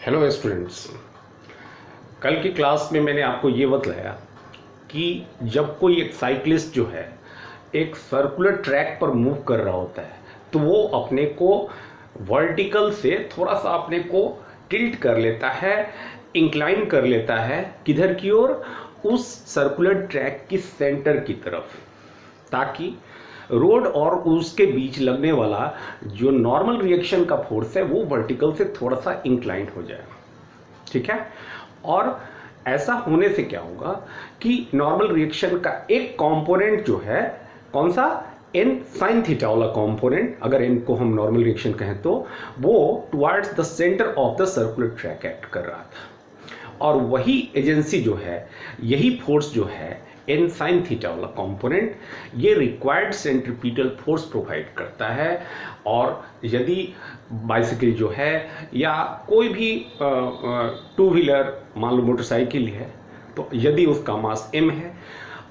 Hello students. कल की class में मैंने आपको ये बतलाया कि जब कोई एक साइकिलिस्ट जो है एक सर्कुलर ट्रैक पर मूव कर रहा होता है तो वो अपने को वर्टिकल से थोड़ा सा अपने को टिल्ट कर लेता है, इंक्लाइन कर लेता है। किधर की ओर? उस सर्कुलर ट्रैक की सेंटर की तरफ, ताकि रोड और उसके बीच लगने वाला जो नॉर्मल रिएक्शन का फोर्स है वो वर्टिकल से थोड़ा सा इंक्लाइन हो जाए। ठीक है। और ऐसा होने से क्या होगा कि नॉर्मल रिएक्शन का एक कंपोनेंट जो है, कौन सा? एन साइन थीटा वाला कंपोनेंट, अगर एन को हम नॉर्मल रिएक्शन कहें तो वो towards the centre of the circular track act कर रहा था। और वही एजेंसी जो है, यही फोर्स जो है एन साइन थीटा वाला कंपोनेंट, ये रिक्वायर्ड सेंट्रीपिटल फोर्स प्रोवाइड करता है। और यदि बाइसिकल जो है या कोई भी टू व्हीलर, मान लो मोटरसाइकिल है, तो यदि उसका मास m है,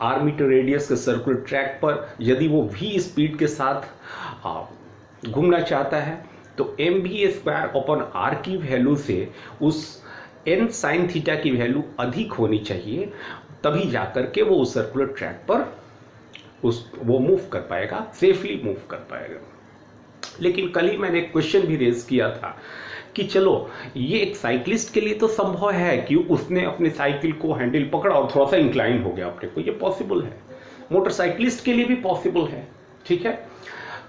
r मीटर रेडियस के सर्कुलर ट्रैक पर यदि वो v स्पीड के साथ घूमना चाहता है तो mv² r की वैल्यू से उस n साइन थीटा की वैल्यू अधिक होनी चाहिए, तभी जाकर के वो उस सर्कुलर ट्रैक पर वो मूव कर पाएगा, सेफली मूव कर पाएगा। लेकिन कल ही मैंने एक क्वेश्चन भी रेज किया था कि चलो ये एक साइकिलिस्ट के लिए तो संभव है कि उसने अपने साइकिल को हैंडल पकड़ा और थोड़ा सा इंक्लाइन हो गया अपने को, ये पॉसिबल है। मोटरसाइकिलिस्ट के लिए भी पॉसिबल है, ठीक है,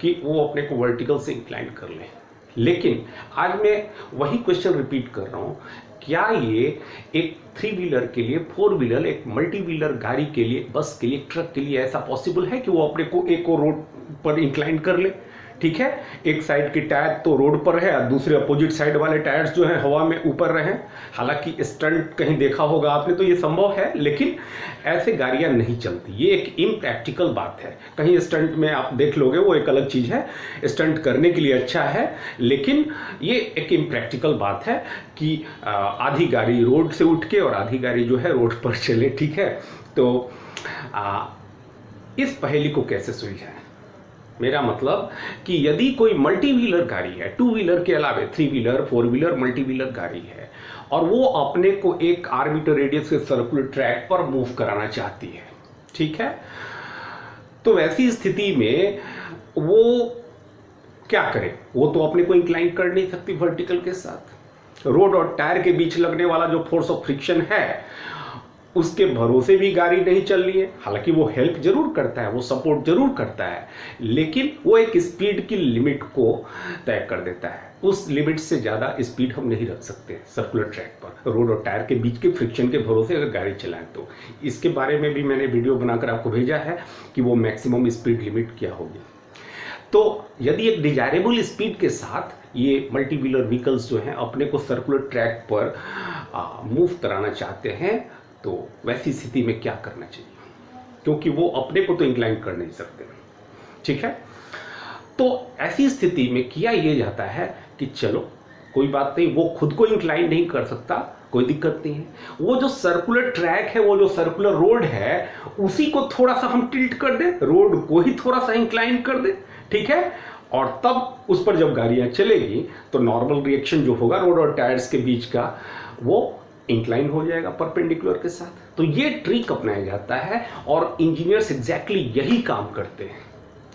कि वो अपने को वर्टिकल से इंक्लाइन कर ले। लेकिन आज मैं वही क्वेश्चन रिपीट कर रहा हूँ, क्या ये एक 3 व्हीलर के लिए, 4 व्हीलर, एक मल्टी व्हीलर गाड़ी के लिए, बस के लिए, ट्रक के लिए ऐसा पॉसिबल है कि वो अपने को एक और रोड पर इंक्लाइन कर ले? ठीक है, एक साइड की टायर तो रोड पर है और दूसरे अपोजिट साइड वाले टायर्स जो हैं हवा में ऊपर रहे। हालांकि स्टंट कहीं देखा होगा आपने तो ये संभव है, लेकिन ऐसे गाड़ियां नहीं चलती। ये एक इम्प्रैक्टिकल बात है। कहीं स्टंट में आप देख लोगे, वो एक अलग चीज है, स्टंट करने के लिए अच्छा है, लेकिन ये एक इम्प्रैक्टिकल बात है कि आधी गाड़ी रोड से उठ के और आधी गाड़ी जो है रोड पर चले। ठीक है, तो इस पहेली को कैसे सुलझाएं? मेरा मतलब कि यदि कोई मल्टी व्हीलर गाड़ी है, 2 व्हीलर के अलावे 3 व्हीलर, 4 व्हीलर, मल्टी व्हीलर गाड़ी है और वो अपने को एक r मीटर रेडियस के सर्कुलर ट्रैक पर मूव कराना चाहती है, ठीक है, तो वैसी स्थिति में वो क्या करे? वो तो अपने को इंक्लाइन कर नहीं सकती वर्टिकल के साथ। रोड और टायर के बीच लगने वाला जो फोर्स ऑफ फ्रिक्शन है उसके भरोसे भी गाड़ी नहीं चल रही है। हालांकि वो हेल्प जरूर करता है, वो सपोर्ट जरूर करता है, लेकिन वो एक स्पीड की लिमिट को तय कर देता है। उस लिमिट से ज़्यादा स्पीड हम नहीं रख सकते सर्कुलर ट्रैक पर, रोड और टायर के बीच के फ्रिक्शन के भरोसे अगर गाड़ी चलाएं तो। इसके बारे में भी मैंने वीडियो बनाकर आपको भेजा है कि वो मैक्सिमम स्पीड लिमिट क्या होगी। तो यदि एक डिजायरेबल स्पीड के साथ ये मल्टी व्हीलर व्हीकल्स जो हैं अपने को सर्कुलर ट्रैक पर मूव कराना चाहते हैं, तो वैसी स्थिति में क्या करना चाहिए? क्योंकि वो अपने को तो इंक्लाइन कर नहीं सकते, ठीक है। तो ऐसी स्थिति में किया ये जाता है कि चलो कोई बात नहीं, वो खुद को इंक्लाइन नहीं कर सकता, कोई दिक्कत नहीं है, वो जो सर्कुलर ट्रैक है, वो जो सर्कुलर रोड है, उसी को थोड़ा सा हम टिल्ट कर दे, रोड को ही थोड़ा सा इंक्लाइन कर दे, ठीक है। और तब उस पर जब गाड़ियां चलेगी तो नॉर्मल रिएक्शन जो होगा रोड और टायर्स के बीच का, वो इंक्लाइन हो जाएगा परपेंडिकुलर के साथ। तो ये ट्रिक अपनाया जाता है और इंजीनियर्स एग्जैक्टली यही काम करते हैं,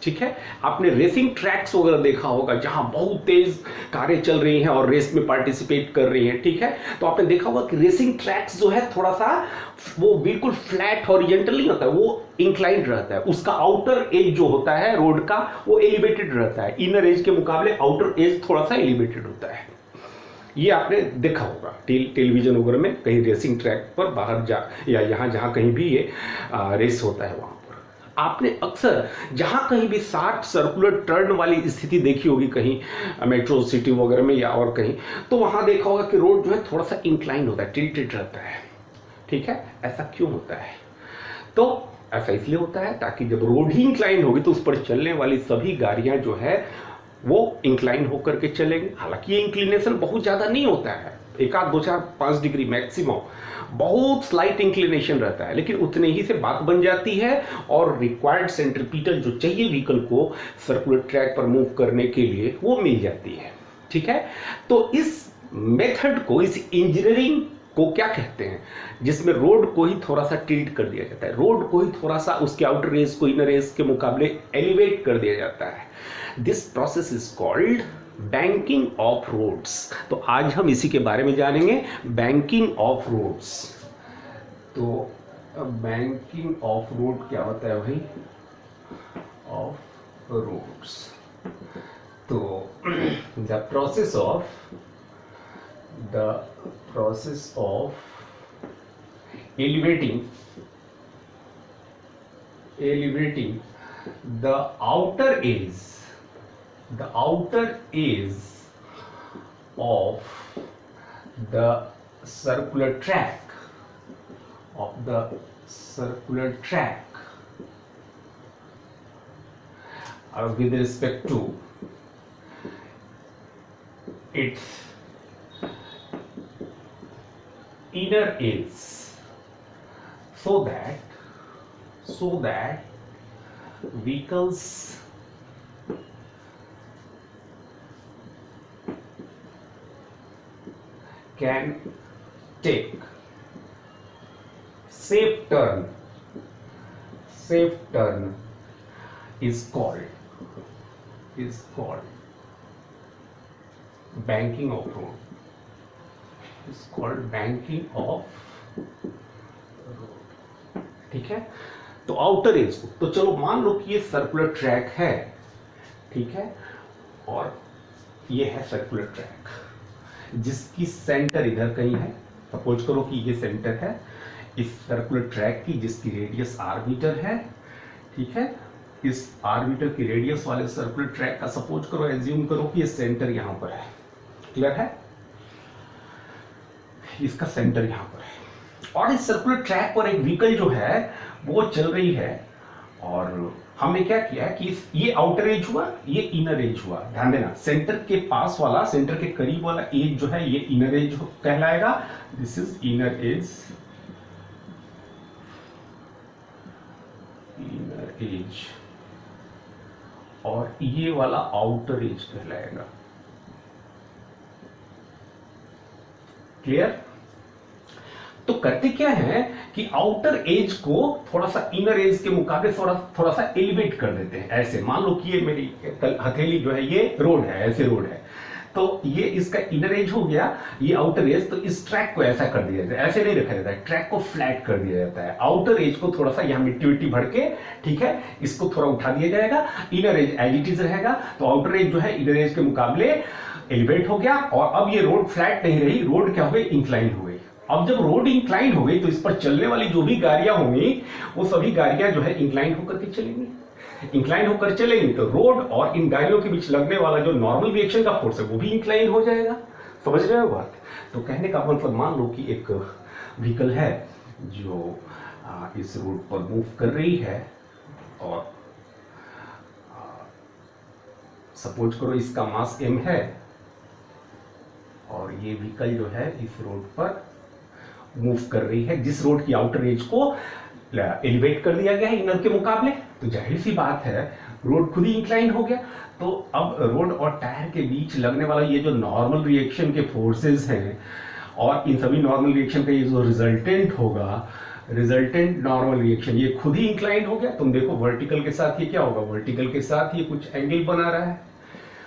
ठीक है। आपने रेसिंग ट्रैक्स वगैरह देखा होगा जहां बहुत तेज कारें चल रही हैं और रेस में पार्टिसिपेट कर रही हैं, ठीक है, तो आपने देखा होगा कि रेसिंग ट्रैक्स जो है थोड़ा सा वो बिल्कुल फ्लैट हॉरिजॉन्टल नहीं होता है, वो इंक्लाइंड रहता है। उसका आउटर एज जो होता है रोड का वो एलिवेटेड रहता है, इनर एज के मुकाबले आउटर एज थोड़ा सा एलिवेटेड होता है। ये आपने देखा होगा टेलीविजन वगैरह में, कहीं रेसिंग ट्रैक पर बाहर जा या यहाँ जहाँ कहीं भी ये रेस होता है वहाँ पर आपने अक्सर जहाँ कहीं भी 60 सर्कुलर टर्न वाली स्थिति देखी होगी, कहीं मेट्रो सिटी वगैरह में या और कहीं, तो वहाँ देखा होगा कि रोड जो है थोड़ा सा इंक्लाइन होता है, टिल्टेड रहता है, ठीक है। ऐसा क्यों होता है? तो ऐसा इसलिए होता है ताकि जब रोड ही इंक्लाइन होगी तो उस पर चलने वाली सभी गाड़ियाँ जो है वो इंक्लाइन होकर के चलेंगे। हालांकि ये इंक्लिनेशन बहुत ज़्यादा नहीं होता है, 1 आध 2 4 5 डिग्री मैक्सिमम, बहुत स्लाइट इंक्लिनेशन रहता है, लेकिन उतने ही से बात बन जाती है और रिक्वायर्ड सेंट्रीपिटल जो चाहिए व्हीकल को सर्कुलर ट्रैक पर मूव करने के लिए वो मिल जाती है, ठीक है। तो इस मेथड को, इस इंजीनियरिंग को क्या कहते हैं, जिसमें रोड को ही थोड़ा सा टिल्ट कर दिया जाता है, रोड को ही थोड़ा सा उसके आउटर एज को इनर एज के मुकाबले एलिवेट कर दिया जाता है। This process is called banking of roads. तो आज हम इसी के बारे में जानेंगे, बैंकिंग ऑफ रोड्स। तो बैंकिंग ऑफ रोड क्या होता है भाई, ऑफ रोड्स। तो the process of elevating the outer edge of the circular track with respect to its inner edge, so that vehicles can take safe turn is called banking of road, is called banking of road। ठीक है, तो outer edge को, तो चलो मान लो कि ये circular track है, ठीक है, और ये है सर्कुलर ट्रैक जिसकी सेंटर इधर कहीं है। सपोज करो कि ये सेंटर है इस सर्कुलर ट्रैक की, जिसकी रेडियस r मीटर है, ठीक है। इस r मीटर की रेडियस वाले सर्कुलर ट्रैक का सपोज करो, एज्यूम करो कि ये सेंटर यहां पर है। क्लियर है, इसका सेंटर यहां पर है, और इस सर्कुलर ट्रैक पर एक व्हीकल जो है वो चल रही है, और हमने क्या किया है कि ये आउटर एज हुआ, ये इनर एज हुआ। ध्यान देना, सेंटर के पास वाला, सेंटर के करीब वाला एज जो है ये इनर एज कहलाएगा। दिस इज इनर एज, और ये वाला आउटर एज कहलाएगा। क्लियर? तो करते क्या है कि आउटर एज को थोड़ा सा इनर एज के मुकाबले थोड़ा सा एलिवेट कर देते हैं। ऐसे मान लो कि ये मेरी हथेली जो है ये रोड है, ऐसे रोड है, तो ये इसका इनर एज हो गया, ये आउटर एज। तो इस ट्रैक को ऐसा कर दिया जाता है, ऐसे नहीं रखा जाता है, ट्रैक को फ्लैट कर दिया जाता है। आउटर एज को थोड़ा सा यहाँ मिट्टी भर के, ठीक है, इसको थोड़ा उठा दिया जाएगा, inner edge as it is रहेगा। तो आउटर एज जो है इनर एज के मुकाबले एलिवेट हो गया, और अब ये रोड फ्लैट नहीं रही, रोड क्या हो गई, इंक्लाइन हो गई। अब जब रोड इंक्लाइन हो गई तो इस पर चलने वाली जो भी गाड़ियां होंगी वो सभी गाड़ियां जो है इंक्लाइन होकर के चलेंगी। इंक्लाइन होकर चलेंगी तो रोड और इन गाड़ियों के बीच लगने वाला जो नॉर्मल रिएक्शन का फोर्स है वो भी इंक्लाइन हो जाएगा। समझ रहे हो बात? तो कहने का मतलब, मान लो कि एक व्हीकल है जो इस रोड पर मूव कर रही है, और सपोज करो इसका मास m है, और ये व्हीकल जो है इस रोड पर मूव कर रही है, जिस रोड की आउटर एज को एलिवेट कर दिया गया है इनर के मुकाबले। तो जाहिर सी बात है रोड खुद ही इंक्लाइन हो गया। तो अब रोड और टायर के बीच लगने वाला ये जो नॉर्मल रिएक्शन के फोर्सेस हैं, और इन सभी नॉर्मल रिएक्शन का ये जो रिजल्टेंट होगा, रिजल्टेंट नॉर्मल रिएक्शन, ये खुद ही इंक्लाइन हो गया। तुम देखो वर्टिकल के साथ ये क्या होगा, वर्टिकल के साथ ये कुछ एंगल बना रहा है,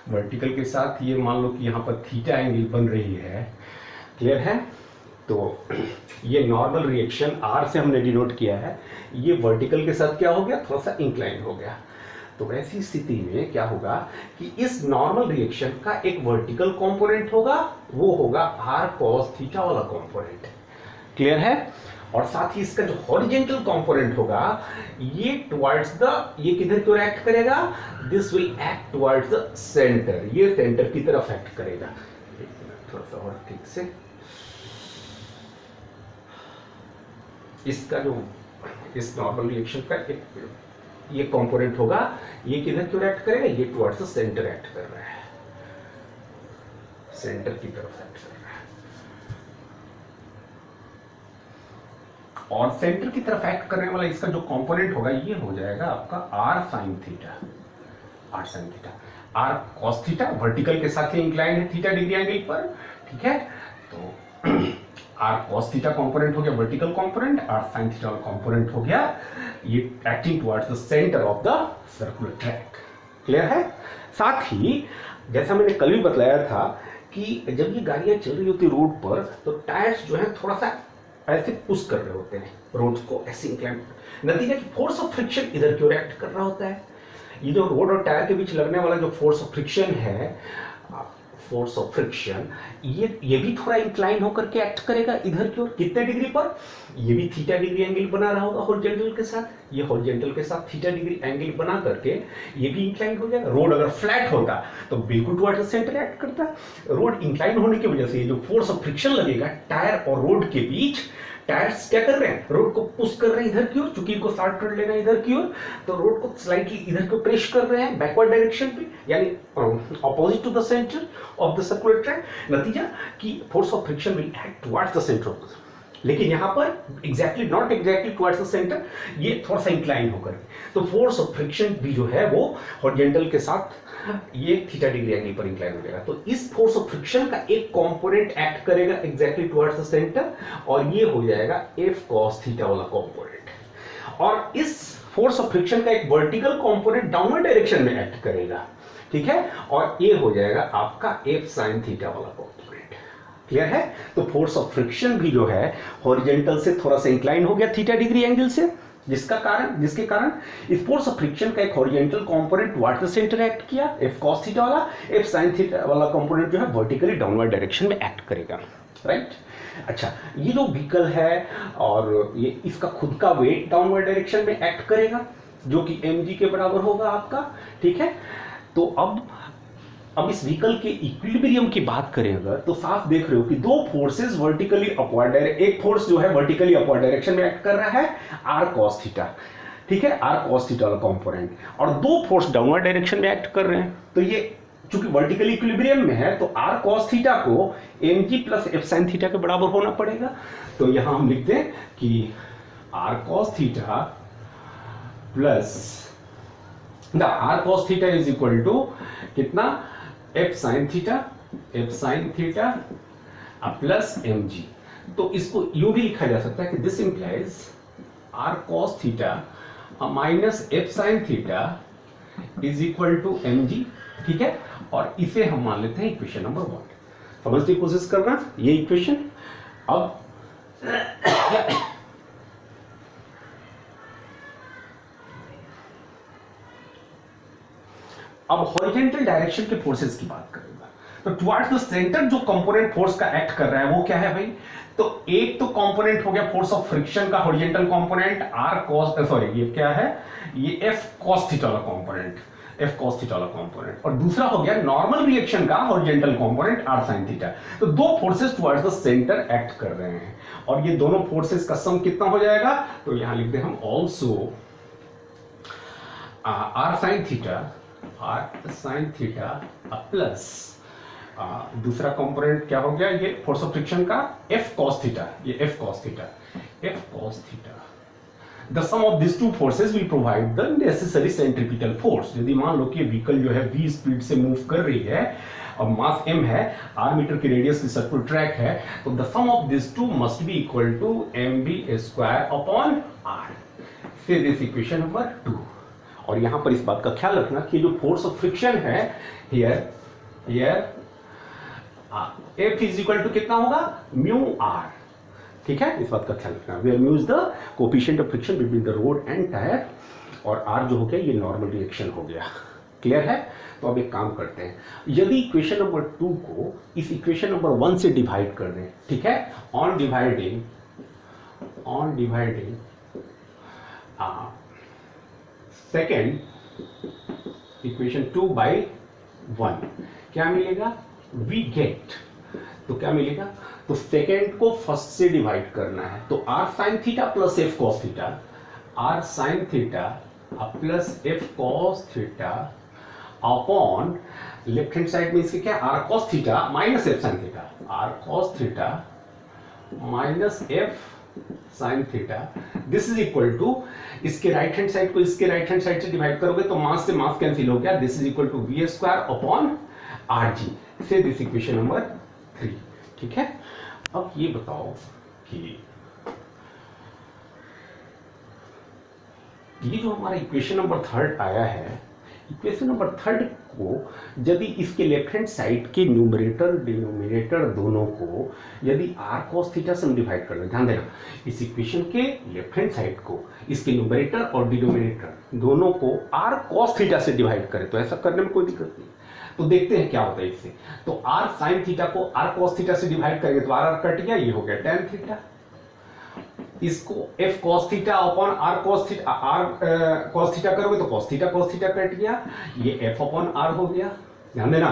वर्टिकल के साथ ये मान लो कि यहाँ पर थीटा एंगल बन रही है। क्लियर है? तो ये नॉर्मल रिएक्शन R से हमने डिनोट किया है, ये वर्टिकल के साथ क्या हो गया, थोड़ा सा इंक्लाइन हो गया। तो वैसी स्थिति में क्या होगा कि इस नॉर्मल रिएक्शन का एक वर्टिकल कंपोनेंट होगा, वो होगा R cos थीटा वाला कंपोनेंट। क्लियर है? और साथ ही इसका जो हॉरिजॉन्टल कंपोनेंट होगा ये टुवर्ड्स द, ये किधर की ओर एक्ट करेगा, this will act towards the centre, ये सेंटर की तरफ एक्ट करेगा। थोड़ा सा और ठीक से, इसका जो इस नॉर्मल रिएक्शन का एक ये कंपोनेंट होगा, ये किधर की ओर एक्ट करेगा, ये टुवर्ड्स द सेंटर एक्ट कर रहा है, सेंटर की तरफ एक्ट कर रहा है। और सेंटर की तरफ एक्ट करने वाला इसका जो कंपोनेंट होगा ये हो जाएगा आपका r sin theta, r sin theta. r cos theta vertical के साथ ही इंक्लाइन है थीटा डिग्री एंगल पर, ठीक है, तो आर कॉस थीटा कंपोनेंट हो गया vertical component, are sine theta component हो गया ये acting towards the centre of the circular track. Clear है? साथ ही जैसा मैंने कल भी बताया था कि जब ये गाड़ियां चल रही होती रोड पर तो टायर्स जो है थोड़ा सा ऐसे पुश कर रहे होते हैं रोड को, ऐसे इंक्लाइन, नतीजा की फोर्स ऑफ फ्रिक्शन इधर की ओर एक्ट कर रहा होता है। ये जो रोड और टायर के बीच लगने वाला जो फोर्स ऑफ फ्रिक्शन है, फोर्स ऑफ फ्रिक्शन, ये भी थोड़ा इंक्लाइन होकर के एक्ट करेगा इधर की ओर। कितने डिग्री पर? ये भी थीटा डिग्री एंगल बना रहा होगा हॉरिजॉन्टल के साथ, ये हॉरिजॉन्टल के साथ थीटा डिग्री एंगल बना करके ये भी इंक्लाइन हो जाएगा। रोड अगर फ्लैट होता तो बिल्कुल टुवर्ड्स द सेंटर एक्ट करता। रोड इंक्लाइन होने की वजह से ये जो फोर्स ऑफ फ्रिक्शन लगेगा टायर और रोड के बीच, टायर्स क्या कर रहे हैं? रोड को पुश कर रहे हैं इधर की ओर, चूंकि इनको शॉर्ट कर लेना इधर की ओर, तो रोड को स्लाइटली इधर को प्रेस कर रहे हैं बैकवर्ड डायरेक्शन पे, यानी opposite to the centre of the circular track. नतीजा कि force of friction will act towards the centre of the, लेकिन यहां पर exactly not exactly towards the centre, ये थोड़ा सा इंक्लाइन होकर, तो फोर्स ऑफ फ्रिक्शन भी जो है वो हॉरिजॉन्टल के साथ ये थीटा डिग्री एंगल पर इंक्लाइन हो जाएगा। तो इस फोर्स ऑफ फ्रिक्शन का एक कंपोनेंट एक्ट करेगा एग्जैक्टली टुवर्ड्स द सेंटर और ये हो जाएगा एफ कॉस थीटा वाला कंपोनेंट। और इस फोर्स ऑफ फ्रिक्शन का एक वर्टिकल कंपोनेंट डाउनवर्ड डायरेक्शन में एक्ट करेगा, ठीक है, और ये हो जाएगा आपका एफ साइन थीटा वाला कंपोनेंट। क्लियर है? तो फोर्स ऑफ फ्रिक्शन भी जो है हॉरिजॉन्टल से थोड़ा सा इंक्लाइन हो गया थीटा डिग्री एंगल से, जिसके कारण इस फोर्स ऑफ फ्रिक्शन का एक horizontal component towards the centre act किया एफ कॉस थीटा वाला, एफ साइन थीटा वाला कंपोनेंट जो है वर्टिकली डाउनवर्ड डायरेक्शन में एक्ट करेगा। राइट? अच्छा, ये जो व्हीकल है और ये इसका खुद का वेट डाउनवर्ड डायरेक्शन में एक्ट करेगा जो कि mg के बराबर होगा आपका, ठीक है। तो अब इस व्हीकल के इक्विलिब्रियम की बात करें अगर, तो साफ देख रहे हो कि दो फोर्सेस वर्टिकली अपवर्ड, एक फोर्स जो है वर्टिकली अपवर्ड डायरेक्शन में एक्ट कर रहा है आर कॉस थीटा, ठीक है, आर कॉस थीटा वाला कंपोनेंट, और दो फोर्स डाउनवर्ड डायरेक्शन में एक्ट कर रहे हैं। तो ये चूंकि वर्टिकली इक्विलिब्रियम में है तो आर कॉस थीटा को mg plus F sine theta के बराबर होना पड़ेगा। तो यहां हम लिखते हैं कि r cos theta plus r cos theta is equal to कितना, f sine theta plus mg। तो इसको यूं भी लिखा जा सकता है कि this implies R cos theta minus F sine theta is equal to mg, ठीक है। और इसे हम मान लेते हैं इक्वेशन नंबर 1। समझने की कोशिश करना ये इक्वेशन। अब हॉरिजॉन्टल डायरेक्शन के फोर्सेस की बात करेंगे तो टुवर्ड्स द सेंटर जो कंपोनेंट फोर्स का एक्ट कर रहा है वो क्या है भाई? तो एक तो कंपोनेंट हो गया फोर्स ऑफ फ्रिक्शन का horizontal component R cos, sorry ये क्या है, ये एफ कॉस थीटा वाला कंपोनेंट, एफ कॉस थीटा वाला कंपोनेंट, और दूसरा हो गया नॉर्मल रिएक्शन का horizontal component are sine theta. तो दो forces towards the centre act कर रहे हैं और ये दोनों फोर्सेस का सम कितना हो जाएगा? तो यहां लिखते हैं हम also R sine theta plus दूसरा कंपोनेंट क्या हो गया, ये फोर्स ऑफ फ्रिक्शन का एफ कॉस थीटा, ये F cos theta. The sum of this two forces will provide the necessary centripetal force. यदि मान लो कि व्हीकल जो है v स्पीड से मूव कर रही है और मास m है, r मीटर की रेडियस की सर्कुलर ट्रैक है, तो the sum of this two must be equal to mv square upon r। Say this equation number 2। और यहां पर इस बात का ख्याल रखना कि जो फोर्स ऑफ फ्रिक्शन है here F is equal to कितना होगा, म्यू आर, ठीक है, इस बात का ख्याल रखना। Where mu is the coefficient of friction between the road and tyre, और आर जो हो गया ये नॉर्मल रिएक्शन हो गया। क्लियर है? तो अब एक काम करते हैं, यदि इक्वेशन नंबर 2 को इस इक्वेशन नंबर 1 से डिवाइड कर दें, ठीक है, on dividing second equation 2 by 1 क्या मिलेगा, वी गेट, तो क्या मिलेगा, तो सेकेंड को फर्स्ट से डिवाइड करना है, तो R sine theta plus F cos theta, R sine theta plus F cos theta upon left hand side में इसके क्या, R cos theta minus F sine theta, R cos theta minus F sine theta, this is equal to, इसके right hand side को इसके right hand side से divide करोगे तो mass से मास कैंसिल हो गया, this is equal to v square upon R जी, से दिस इक्वेशन नंबर 3। ठीक है। अब ये बताओ कि ये जो हमारा इक्वेशन नंबर 3 आया है, इक्वेशन नंबर 3 को यदि इसके लेफ्ट हैंड साइड के न्यूमरेटर डिनोमिनेटर दोनों को यदि r cos थीटा से डिवाइड कर दें, ध्यान देना इस इक्वेशन के लेफ्ट हैंड साइड को इसके न्यूमरेटर और डिनोमिनेटर दोनों को r cos थीटा से डिवाइड करें, तो ऐसा करने में कोई दिक्कत नहीं। तो देखते हैं क्या होता है इससे। तो r sin थीटा को r cos थीटा से डिवाइड करेंगे तो r कट गया, ये हो गया tan थीटा। इसको f cos theta upon r cos theta, r cos theta करोगे तो cos थीटा कट गया, ये f अपॉन r हो गया। ध्यान देना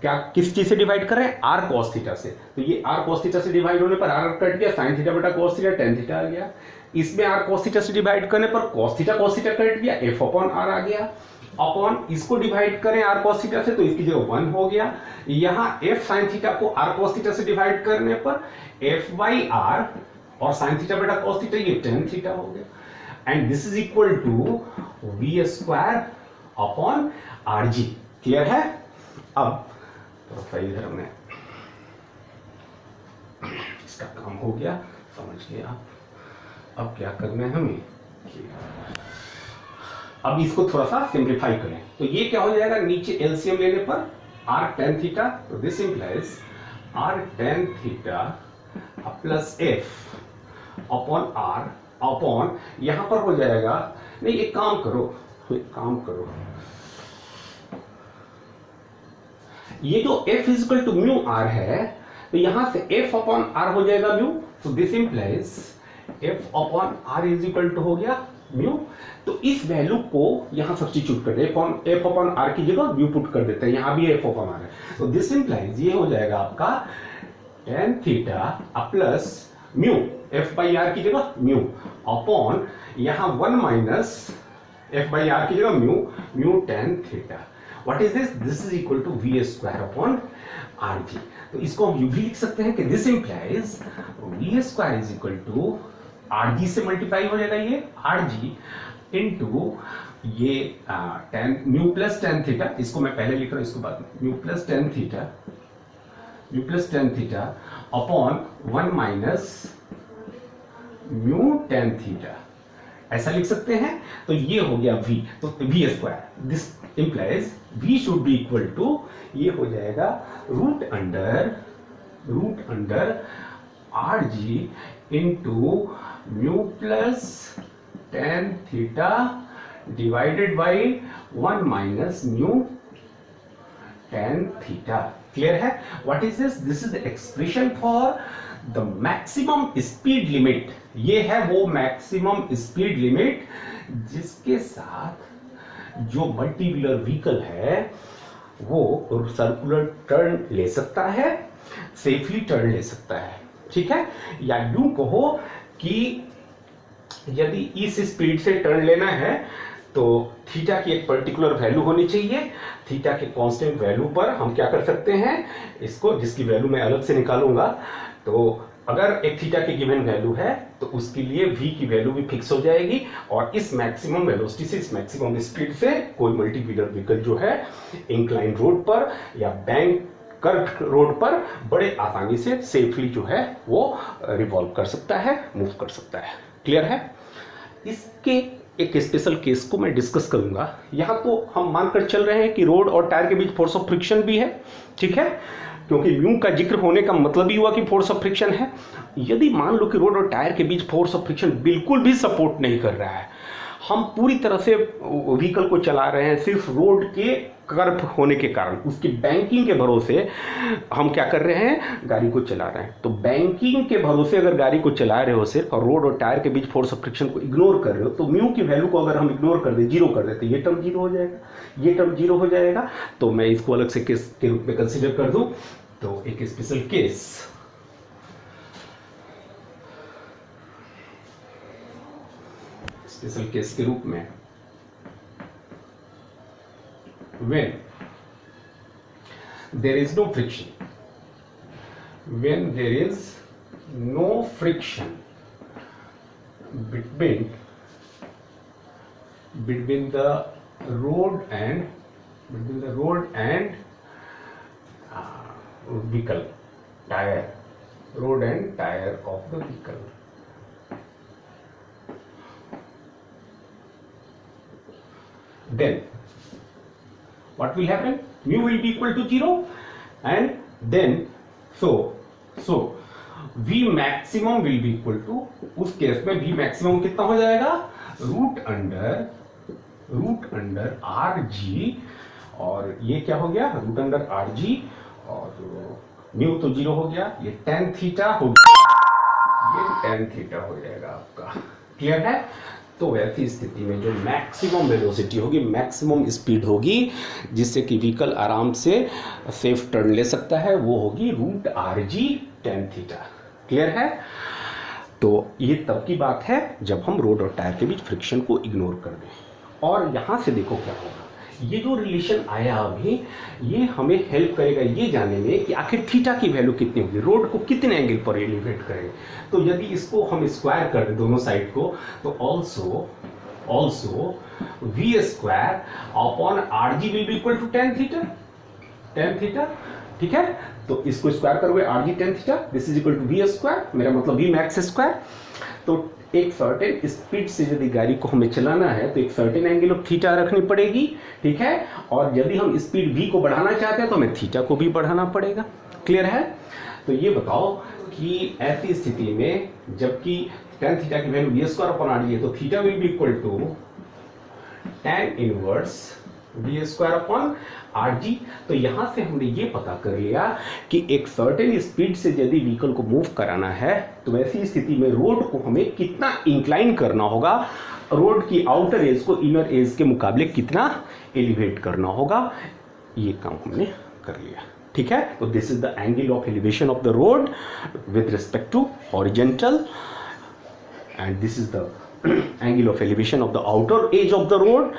क्या किस चीज से डिवाइड कर रहे हैं, r cos थीटा से, तो ये r cos थीटा से डिवाइड होने पर r कट गया, sin थीटा बटा cos थीटा tan थीटा आ गया। इसमें r cos थीटा से डिवाइड करने पर cos थीटा कट गया, f अपॉन r आ गया। अपॉन इसको डिवाइड करें r cos थीटा से तो इसकी जगह 1 हो गया। यहाँ f sin थीटा को r cos थीटा से डिवाइड करने पर f बाई r और sin थीटा बटा cos थीटा ये tan थीटा हो गया। And this is equal to v square upon rg। Clear है। अब तो इधर में इसका काम हो गया, समझ गए आप। अब क्या करना है हमें, अब इसको थोड़ा सा सिंप्लीफाई करें तो ये क्या हो जाएगा, नीचे एलसीएम लेने पर r tan थीटा, तो this implies r tan theta plus f upon r upon यहां पर हो जाएगा, नहीं एक काम करो, ये जो f is equal to mu r है तो यहां से f अपॉन r हो जाएगा म्यू, तो this implies f upon r is equal to हो गया म्यू। तो इस वैल्यू को यहां सब्स्टिट्यूट कर दे, f अपॉन r की जगह म्यू पुट कर देते हैं, यहां भी f अपॉन r है, तो दिस इंप्लाइज ये हो जाएगा आपका tan theta plus mu, f by r की जगह म्यू अपॉन यहां 1 माइनस f बाई r की जगह mu tan theta. What is this, this is equal to v square upon rg। तो इसको हम यूं भी लिख सकते हैं कि this implies v square is equal to rg से मल्टीप्लाई हो जाएगा ये rg इनटू ये tan mu plus tan theta, इसको मैं पहले लिख रहा हूं इसको बाद में, mu plus tan theta upon 1 minus mu tan theta, ऐसा लिख सकते हैं। तो ये हो गया v, तो v square, this implies v should be equal to, ये हो जाएगा root under rg into mu plus tan theta divided by 1 minus mu tan theta. Clear है। What is this, this is the expression for the maximum speed limit. ये है वो maximum speed limit जिसके साथ जो मल्टी व्हीलर व्हीकल है वो circular turn ले सकता है, सेफली टर्न ले सकता है, ठीक है। या यूं कहो कि यदि इस स्पीड से टर्न लेना है तो थीटा की एक पर्टिकुलर वैल्यू होनी चाहिए। थीटा के कांस्टेंट वैल्यू पर हम क्या कर सकते हैं इसको, जिसकी वैल्यू मैं अलग से निकालूंगा, तो अगर एक थीटा की गिवन वैल्यू है तो उसके लिए v की वैल्यू भी फिक्स हो जाएगी और इस मैक्सिमम वेलोसिटी से, इस मैक्सिमम स्पीड से कोई मल्टी व्हीलर व्हीकल जो है इंक्लाइन रोड पर या बैंक कर्व रोड पर बड़े आसानी से सेफली जो है वो रिवॉल्व कर सकता है, मूव कर सकता है। क्लियर है। इसके एक स्पेशल केस को मैं डिस्कस करूंगा। यहां तो हम मानकर चल रहे हैं कि रोड और टायर के बीच फोर्स ऑफ फ्रिक्शन भी है, ठीक है, क्योंकि म्यू का जिक्र होने का मतलब ही हुआ कि फोर्स ऑफ फ्रिक्शन है। यदि मान लो कि रोड और टायर के बीच फोर्स ऑफ फ्रिक्शन बिल्कुल भी सपोर्ट नहीं कर रहा है, हम पूरी तरह से व्हीकल को चला रहे हैं सिर्फ रोड के कर्व होने के कारण, उसकी बैंकिंग के भरोसे हम क्या कर रहे हैं, गाड़ी को चला रहे हैं। तो बैंकिंग के भरोसे अगर गाड़ी को चला रहे हो सिर्फ और रोड और टायर के बीच फोर्स ऑफ फ्रिक्शन को इग्नोर कर रहे हो, तो म्यू की वैल्यू को अगर हम इग्नोर कर दे, जीरो कर देते, ये टर्म जीरो हो जाएगा, ये टर्म जीरो हो जाएगा। तो मैं इसको अलग से केस के रूप में कंसिडर कर दूं, तो एक स्पेशल केस के रूप में when there is no friction, when there is no friction between the road and vehicle tire, road and tire of the vehicle. Then what will happen? Mu will be equal to 0, and then so V maximum will be equal to, उस case में V maximum कितना हो जाएगा? Root under R G, और ये क्या हो गया? रूट अंडर आर जी, और म्यू तो 0 हो गया, ये tan थीटा हो गया, ये tan थीटा हो जाएगा आपका। क्लियर है? तो ऐसी स्थिति में जो मैक्सिमम वेलोसिटी होगी, मैक्सिमम स्पीड होगी, जिससे कि व्हीकल आराम से सेफ टर्न ले सकता है, वो होगी root R g tan theta. Clear है? तो ये तब की बात है जब हम रोड और टायर के बीच फ्रिक्शन को इग्नोर कर दें। और यहां से देखो क्या होगा, ये जो रिलेशन आया अभी, ये हमें हेल्प करेगा ये जानने में कि आखिर थीटा की वैल्यू कितनी होगी, रोड को कितने एंगल पर एलिवेट करें। तो यदि इसको हम स्क्वायर कर दें दोनों साइड को, तो also v square upon R g will be equal to tan theta. ठीक है, तो इसको स्क्वायर करोगे R g tan theta, this is equal to v square, मेरा मतलब वी मैक्स स्क्वायर। तो एक सर्टेन स्पीड से यदि गाड़ी को हमें चलाना है तो एक सर्टेन एंगल ऑफ थीटा रखनी पड़ेगी। ठीक है, और यदि हम स्पीड v को बढ़ाना चाहते हैं तो हमें थीटा को भी बढ़ाना पड़ेगा। क्लियर है? तो ये बताओ कि ऐसी स्थिति में जबकि tan थीटा की value v square upon R g है, तो theta will be equal to tan inverse v square upon R g. तो यहां से हमने ये पता कर लिया कि एक सर्टेन स्पीड से यदि व्हीकल को मूव कराना है तो ऐसी स्थिति में रोड को हमें कितना इंक्लाइन करना होगा, रोड की आउटर एज को इनर एज के मुकाबले कितना एलिवेट करना होगा, ये काम हमने कर लिया। ठीक है, तो this is the angle of elevation of the road with respect to horizontal, and this is the angle of elevation of the outer edge of the road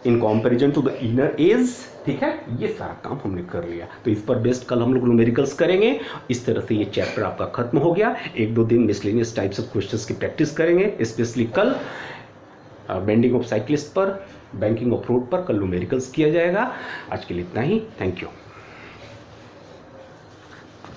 in comparison to the inner edge. ठीक है, ये सारा काम हमने कर लिया। तो इस पर बेस्ड कल हम लोग न्यूमेरिकल्स करेंगे। इस तरह से ये चैप्टर आपका खत्म हो गया। 1-2 दिन मिसलेनियस टाइप्स ऑफ क्वेश्चंस की प्रैक्टिस करेंगे, स्पेशली कल बेंडिंग ऑफ साइक्लिस्ट पर, बैंकिंग ऑफ रोड पर कल न्यूमेरिकल्स किया जाएगा। आज के लिए इतना ही, थैंक यू।